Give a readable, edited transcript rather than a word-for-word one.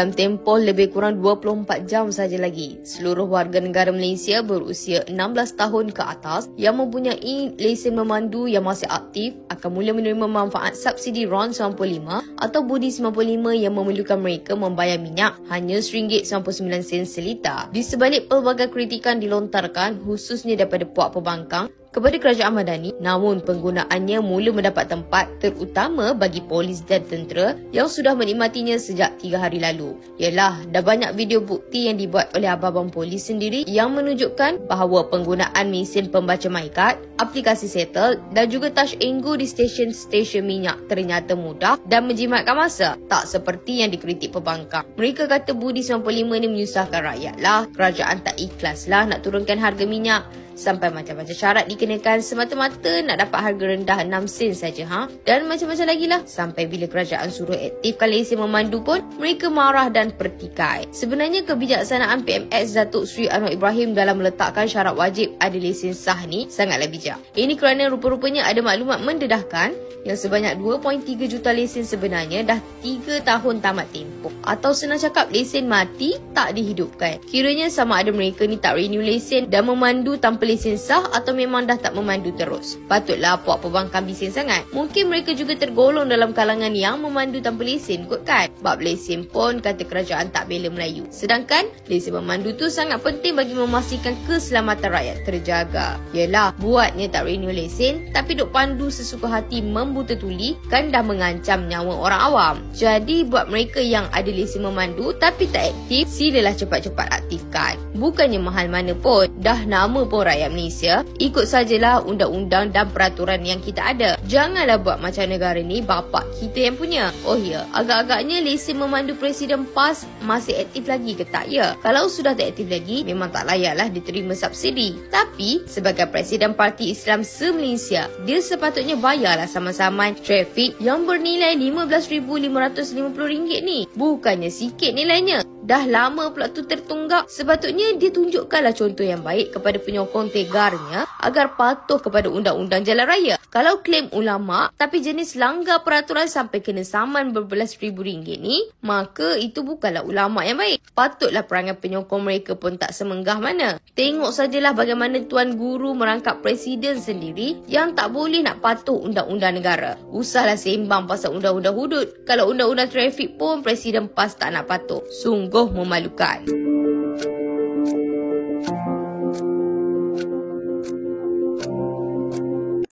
Dalam tempoh lebih kurang 24 jam saja lagi, seluruh warga negara Malaysia berusia 16 tahun ke atas yang mempunyai lesen memandu yang masih aktif akan mula menerima manfaat subsidi RON 95 atau budi 95 yang memerlukan mereka membayar minyak hanya RM1.99 seliter. Di sebalik pelbagai kritikan dilontarkan khususnya daripada puak pembangkang kepada kerajaan Madani, namun penggunaannya mula mendapat tempat terutama bagi polis dan tentera yang sudah menikmatinya sejak 3 hari lalu. Yalah, dah banyak video bukti yang dibuat oleh abang-abang polis sendiri yang menunjukkan bahawa penggunaan mesin pembaca MyCard, aplikasi Settle dan juga Touch and Go di stesen-stesen minyak ternyata mudah dan menjimatkan masa. Tak seperti yang dikritik pembangkang. Mereka kata budi 95 ni menyusahkan rakyat lah, kerajaan tak ikhlas lah nak turunkan harga minyak. Sampai macam-macam syarat dikenakan semata-mata nak dapat harga rendah 6 sen saja. Dan macam-macam lagi lah. Sampai bila kerajaan suruh aktifkan lesen memandu pun, mereka marah dan pertikai. Sebenarnya kebijaksanaan PMX Datuk Seri Anwar Ibrahim dalam meletakkan syarat wajib ada lesen sah ni sangatlah bijak. Ini kerana rupa-rupanya ada maklumat mendedahkan yang sebanyak 2.3 juta lesen sebenarnya dah 3 tahun tamat tempoh. Atau senang cakap lesen mati tak dihidupkan. Kiranya sama ada mereka ni tak renew lesen dan memandu tanpa lesen sah atau memang dah tak memandu terus. Patutlah puak pembangkang bising sangat. Mungkin mereka juga tergolong dalam kalangan yang memandu tanpa lesen kot kan. Bab lesen pun kata kerajaan tak bela Melayu. Sedangkan lesen memandu tu sangat penting bagi memastikan keselamatan rakyat terjaga. Yelah, buatnya tak renew lesen tapi duk pandu sesuka hati membuta tuli kan dah mengancam nyawa orang awam. Jadi buat mereka yang ada lesen memandu tapi tak aktif, silalah cepat-cepat aktifkan. Bukannya mahal mana pun, dah nama pun rakyat Malaysia, ikut sajalah undang-undang dan peraturan yang kita ada. Janganlah buat macam negara ni bapak kita yang punya. Oh ya, agak-agaknya lesen memandu Presiden PAS masih aktif lagi ke tak ya? Kalau sudah tak aktif lagi, memang tak layaklah diterima subsidi. Tapi sebagai Presiden Parti Islam se-Malaysia, dia sepatutnya bayarlah sama-sama trafik yang bernilai RM15,550 ni. Bukannya sikit nilainya. Dah lama pula tu tertunggak. Sepatutnya dia tunjukkanlah contoh yang baik kepada penyokong tegarnya agar patuh kepada undang-undang jalan raya. Kalau klaim ulama tapi jenis langgar peraturan sampai kena saman berbelas ribu ringgit ni, maka itu bukanlah ulama yang baik. Patutlah perangai penyokong mereka pun tak semenggah mana. Tengok sajalah bagaimana Tuan Guru merangkap presiden sendiri yang tak boleh nak patuh undang-undang negara. Usahlah sembang pasal undang-undang hudud. Kalau undang-undang trafik pun presiden PAS tak nak patuh. Sungguh memalukan.